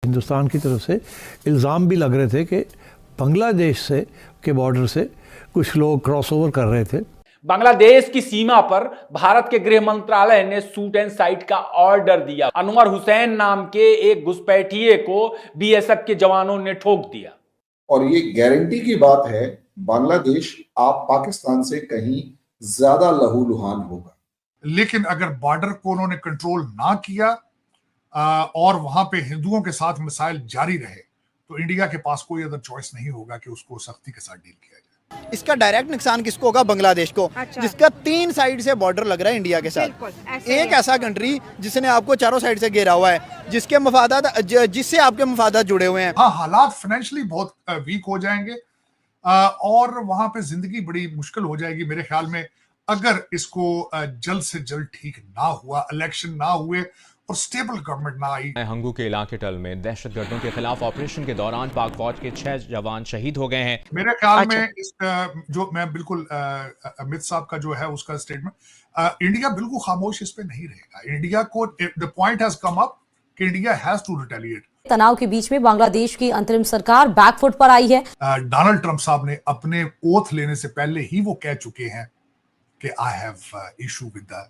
हिंदुस्तान की तरफ से इल्ज़ाम भी लग रहे थे कि बांग्लादेश से के बॉर्डर से कुछ लोग क्रॉस ओवर कर रहे थे। बांग्लादेश की सीमा पर भारत के गृह मंत्रालय ने शूट एंड साइट का ऑर्डर दिया। अनवर हुसैन नाम के एक घुसपैठिए को बीएसएफ के जवानों ने ठोक दिया। और ये गारंटी की बात है, बांग्लादेश आप पाकिस्तान से कहीं ज्यादा लहूलुहान होगा। लेकिन अगर बॉर्डर को उन्होंने कंट्रोल ना किया और वहां पे हिंदुओं के साथ मिसाइल जारी रहे तो इंडिया के पास कोई अदर चॉइस नहीं होगा कि उसको सख्ती के साथ डील किया जाए। इसका डायरेक्ट नुकसान किसको होगा? बांग्लादेश को। अच्छा। जिसका 3 साइड से बॉर्डर लग रहा है इंडिया के साथ। एक ऐसा कंट्री जिसने आपको चारों साइड से घेरा हुआ है, जिसके मफादात जिससे आपके मफादात जुड़े हुए हैं। हाँ, हालात फाइनेंशियली बहुत वीक हो जाएंगे और वहां पे जिंदगी बड़ी मुश्किल हो जाएगी मेरे ख्याल में, अगर इसको जल्द से जल्द ठीक ना हुआ, इलेक्शन ना हुए और स्टेबल गवर्नमेंट ना आई। हंगू के इलाके टल में दहशतगर्दों के खिलाफ ऑपरेशन के दौरान पाक फौज के 6 जवान शहीद हो गए हैं। मेरे ख्याल में इस जो मैं बिल्कुल अमित साहब का जो है उसका स्टेटमेंट, इंडिया बिल्कुल खामोश इस पे नहीं रहेगा। इंडिया को the point has come up कि इंडिया हैज टू रिटेलिएट। तनाव के बीच में बांग्लादेश की अंतरिम सरकार बैकफुट पर आई है। डोनाल्ड ट्रंप साहब ने अपने ओथ लेने से पहले ही वो कह चुके हैं कि I have issue with the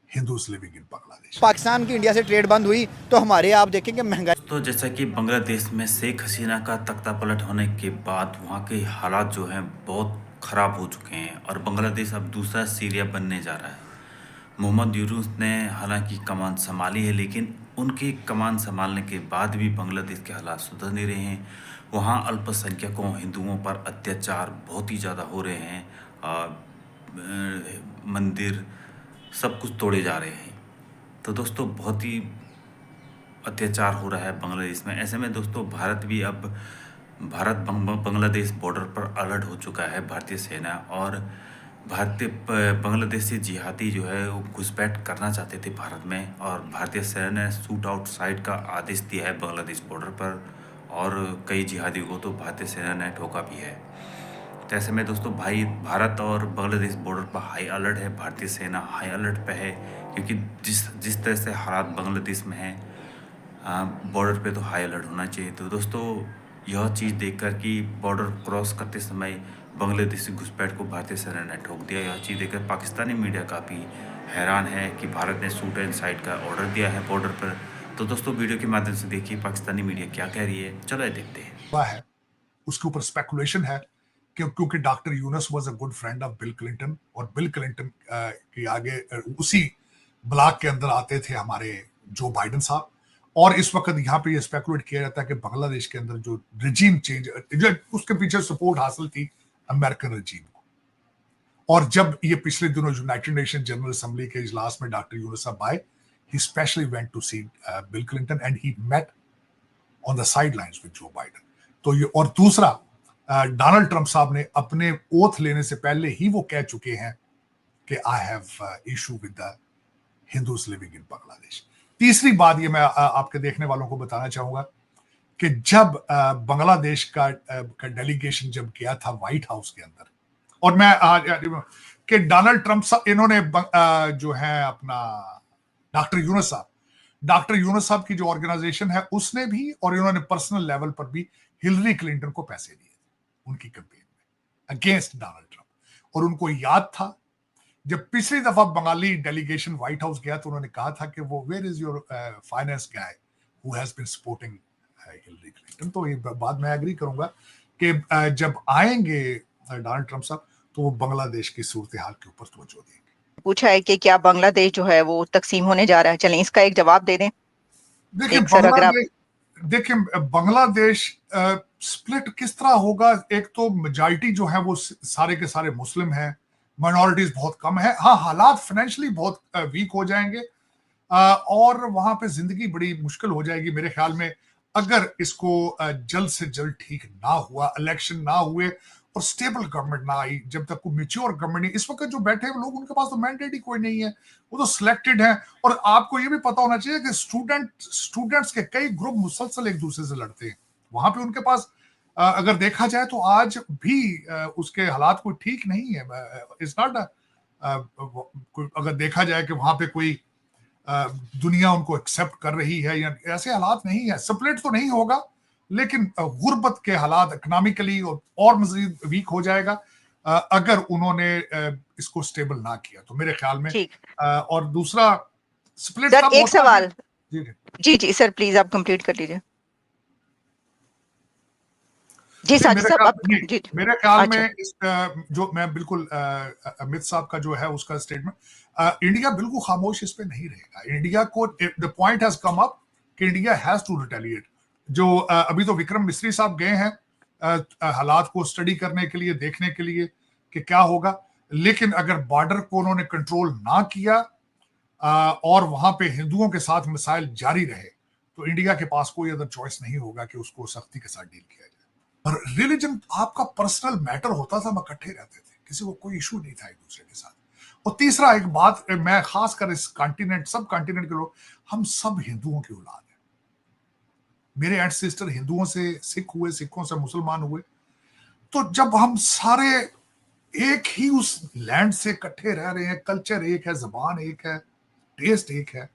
Hindus living in Bangladesh. Pakistan की इंडिया से ट्रेड बंद हुई तो हमारे आप देखेंगे महंगाई। तो जैसा कि बांग्लादेश में शेख हसीना का तख्ता पलट होने के बाद वहाँ के हालात जो हैं बहुत ख़राब हो चुके हैं और बांग्लादेश अब दूसरा सीरिया बनने जा रहा है। मोहम्मद यूनुस ने हालांकि कमान संभाली है, लेकिन उनकी कमान संभालने के बाद भी बांग्लादेश के हालात सुधर नहीं रहे हैं। वहाँ अल्पसंख्यकों हिंदुओं पर अत्याचार बहुत ही ज़्यादा हो रहे हैं, मंदिर सब कुछ तोड़े जा रहे हैं। तो दोस्तों बहुत ही अत्याचार हो रहा है बांग्लादेश में। ऐसे में दोस्तों भारत भी अब बांग्लादेश बॉर्डर पर अलर्ट हो चुका है। भारतीय सेना और भारतीय बांग्लादेशी जिहादी जो है वो घुसपैठ करना चाहते थे भारत में, और भारतीय सेना ने शूट आउट साइट का आदेश दिया है बांग्लादेश बॉर्डर पर, और कई जिहादियों को तो भारतीय सेना ने ठोका भी है। तो ऐसे में दोस्तों भारत और बांग्लादेश बॉर्डर पर हाई अलर्ट है। भारतीय सेना हाई अलर्ट पे है, क्योंकि जिस तरह से हालात बांग्लादेश में हैं, बॉर्डर पे तो हाई अलर्ट होना चाहिए। तो दोस्तों यह चीज़ देखकर कि बॉर्डर क्रॉस करते समय बांग्लादेशी घुसपैठ को भारतीय सेना ने ठोक दिया, यह चीज़ देखकर पाकिस्तानी मीडिया काफ़ी हैरान है कि भारत ने शूट एंड साइट का ऑर्डर दिया है बॉर्डर पर। तो दोस्तों वीडियो के माध्यम से देखिए पाकिस्तानी मीडिया क्या कह रही है, चलो देखते हैं। उसके ऊपर स्पेकुलेशन है क्योंकि doctor Yunus was a good friend of bill Clinton, और बिल क्लिंटन के आगे उसी ब्लॉक के अंदर आते थे हमारे जो बाइडेन साहब। और इस वक्त यहाँ पे ये स्पेकुलेट किया जाता है कि बांग्लादेश के अंदर जो रिजीम चेंज, उसके पीछे सपोर्ट हासिल थी अमेरिकन रिजीम को। और जब ये पिछले दिनों यूनाइटेड नेशन जनरल असेंबली के इजलास में डॉक्टर यूनुस साहब आए, he specially went to see Bill Clinton and he met on the sidelines with Joe Biden. तो ये, और दूसरा, डोनाल्ड ट्रंप साहब ने अपने ओथ लेने से पहले ही वो कह चुके हैं कि I have issue with the Hindus living in Bangladesh. तीसरी बात ये मैं आपके देखने वालों को बताना चाहूंगा कि जब बांग्लादेश का डेलीगेशन जब गया था व्हाइट हाउस के अंदर, और मैं कि डोनाल्ड ट्रंप साहब इन्होंने जो है अपना डॉक्टर यूनुस साहब की जो ऑर्गेनाइजेशन है उसने भी, और इन्होंने पर्सनल लेवल पर भी हिलरी क्लिंटन को पैसे दिए उनकी कैंपेन में अगेंस्ट डोनाल्ड ट्रंप। और उनको याद था जब पिछली दफा बंगाली डेलीगेशन व्हाइट हाउस गया तो उन्होंने कहा था कि वो where is your finance guy who has been supporting Hillary Clinton. तो ये बात मैं एग्री करूंगा कि जब आएंगे डोनाल्ड ट्रंप साहब तो वो बांग्लादेश की सूरत हाल के ऊपर तवज्जो देंगे। पूछा है कि क्या बांग्लादेश जो है वो तकसीम होने जा रहा है? चलें इसका एक जवाब दे दें। देखिए बांग्लादेश स्प्लिट किस तरह होगा? एक तो मेजॉरिटी जो है वो सारे के सारे मुस्लिम हैं, माइनॉरिटीज बहुत कम है। हाँ, हालात फाइनेंशियली बहुत वीक हो जाएंगे और वहां पे जिंदगी बड़ी मुश्किल हो जाएगी मेरे ख्याल में, अगर इसको जल्द से जल्द ठीक ना हुआ, इलेक्शन ना हुए और स्टेबल गवर्नमेंट ना आई। जब तक कोई मैच्योर गवर्नमेंट नहीं, इस वक्त जो बैठे हैं लोग उनके पास तो मैंडेट ही कोई नहीं है, वो तो सिलेक्टेड हैं। और आपको ये भी पता होना चाहिए कि स्टूडेंट्स के कई ग्रुप मुसलसल एक दूसरे से लड़ते हैं वहां पे। उनके पास अगर देखा जाए तो आज भी उसके हालात कोई ठीक नहीं है। इट्स नॉट अगर देखा जाए कि वहां पे कोई दुनिया उनको एक्सेप्ट कर रही है, या ऐसे हालात नहीं है। स्प्लिट तो नहीं होगा, लेकिन गुर्बत के हालात इकोनॉमिकली और मजीद वीक हो जाएगा अगर उन्होंने इसको स्टेबल ना किया तो, मेरे ख्याल में। और दूसरा स्प्लिट सर, एक सवाल। जी सर प्लीज आप कंप्लीट कर लीजिए। जी साजिद साहब, मेरे ख्याल में इस जो मैं बिल्कुल अमित साहब का जो है उसका स्टेटमेंट, इंडिया बिल्कुल खामोश इस पे नहीं रहेगा। इंडिया को the point has come up कि इंडिया हैज टू रिटेलिएट। जो अभी तो विक्रम मिस्री साहब गए हैं हालात को स्टडी करने के लिए, देखने के लिए कि क्या होगा, लेकिन अगर बॉर्डर को उन्होंने कंट्रोल ना किया और वहां पे हिंदुओं के साथ मिसाइल जारी रहे तो इंडिया के पास कोई अदर चॉइस नहीं होगा कि उसको सख्ती के साथ डील किया जाए। और रिलीजन आपका पर्सनल मैटर होता था, हम इकट्ठे रहते थे, किसी को कोई इशू नहीं था एक दूसरे के साथ। और तीसरा एक बात, मैं खासकर इस कॉन्टिनेंट, सब कॉन्टिनेंट के लोग, हम सब हिंदुओं की औलाद है। मेरे एंसेस्टर हिंदुओं से सिख हुए, सिखों से मुसलमान हुए, तो जब हम सारे एक ही उस लैंड से इकट्ठे रह रहे हैं, कल्चर एक है, जबान एक है, टेस्ट एक है,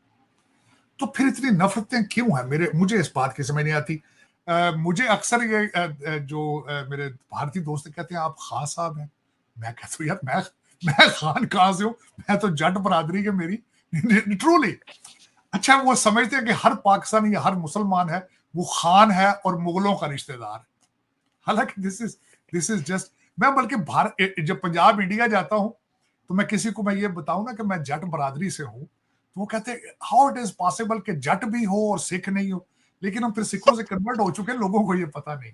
तो फिर इतनी नफरतें क्यों हैं? मुझे इस बात की समझ नहीं आती। मुझे अक्सर ये जो मेरे भारतीय दोस्त कहते हैं आप खान साहब हैं, मैं कहता हूँ यार मैं खान कहां से हूं, मैं तो जट बरादरी के मेरी ट्रूली। अच्छा, वो समझते हैं कि हर पाकिस्तानी या हर मुसलमान है वो खान है और मुगलों का रिश्तेदार है। हालांकि दिस इज जस्ट, मैं बल्कि भारत, जब पंजाब इंडिया जाता हूं तो मैं किसी को मैं ये बताऊं ना कि मैं जट बरादरी से हूं, तो वो कहते हैं हाउ इट इज पॉसिबल कि जट भी हो और सिख नहीं हो, लेकिन हम फिर सिखों से कन्वर्ट हो चुके हैं, लोगों को ये पता नहीं।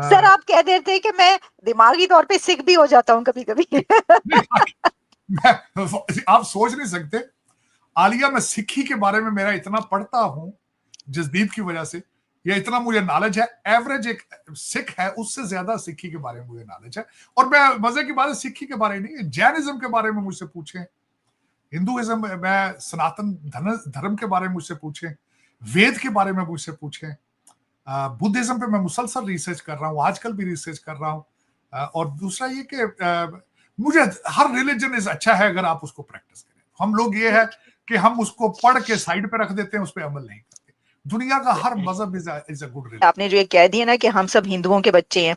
सर आप कह देते हैं कि मैं दिमागी तौर पे सिख भी हो जाता हूं कभी कभी। आप सोच नहीं सकते आलिया, मैं सिक्खी के बारे में मेरा इतना पढ़ता हूं जसदीप की वजह से, या इतना मुझे नॉलेज है, एवरेज एक सिख है उससे ज्यादा सिक्खी के बारे में मुझे नॉलेज है। और मैं मजे की बात है, सिक्खी के बारे में नहीं, जैनिज्म के बारे में मुझसे पूछें, हिंदुइज्म, मैं सनातन धर्म के बारे में मुझसे पूछें, वेद के बारे में मुझसे पूछें, बुद्धिज्म पे मैं मुसलसल रिसर्च कर रहा हूँ, आजकल भी रिसर्च कर रहा हूँ। और दूसरा ये कि मुझे हर रिलीजन इज अच्छा है अगर आप उसको प्रैक्टिस करें। हम लोग ये है कि हम उसको पढ़ के साइड पे रख देते हैं, उस पर अमल नहीं करते। दुनिया का हर मजहब इज अ गुड रिलीजन। आपने जो ये कह दिया ना कि हम सब हिंदुओं के बच्चे हैं,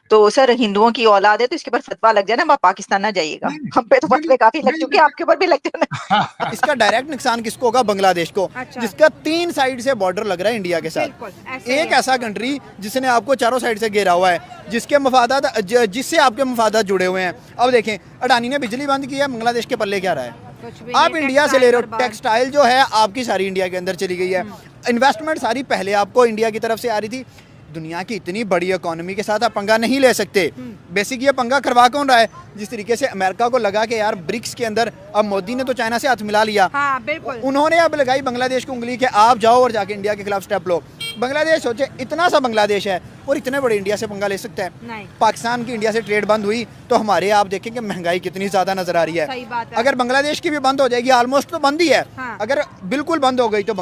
तो सर हिंदुओं की औलाद है तो इसके ऊपर फतवा लग जाए ना, आप पाकिस्तान ना जाइएगा। हम पे तो फतवे काफी लग चुके हैं, आपके ऊपर भी लग जाए। इसका डायरेक्ट नुकसान किसको होगा? बांग्लादेश को, जिसका 3 साइड से बॉर्डर लग रहा है इंडिया के साथ। एक ऐसा कंट्री जिसने आपको चारों साइड से घेरा हुआ है, जिसके मफादात, जिससे आपके मफादात जुड़े हुए हैं। अब देखें, अडानी ने बिजली बंद की है, बांग्लादेश के पल्ले क्या रहा है? आप इंडिया से ले रहे हो, टेक्सटाइल जो है आपकी सारी इंडिया के अंदर चली गई है, इन्वेस्टमेंट सारी पहले आपको इंडिया की तरफ से आ रही थी। दुनिया की इतनी बड़ी इकोनॉमी के साथ आप पंगा नहीं ले सकते। बेसिक ये पंगा करवा कौन रहा है? जिस तरीके से अमेरिका को लगा कि यार ब्रिक्स के अंदर, अब मोदी ने तो चाइना से हाथ मिला लिया, हाँ, बिल्कुल। उन्होंने अब लगाई बांग्लादेश को उंगली कि आप जाओ और जाके इंडिया के खिलाफ स्टेप लो। बांग्लादेश सोचे, इतना सा बांग्लादेश है और इतने बड़े इंडिया से पंगा ले सकता है? पाकिस्तान की इंडिया से ट्रेड बंद हुई तो हमारे, आप देखें कि महंगाई कितनी ज्यादा नजर आ रही है। अगर बांग्लादेश की भी बंद हो जाएगी, ऑलमोस्ट तो बंद ही है, अगर बिल्कुल बंद हो गई तो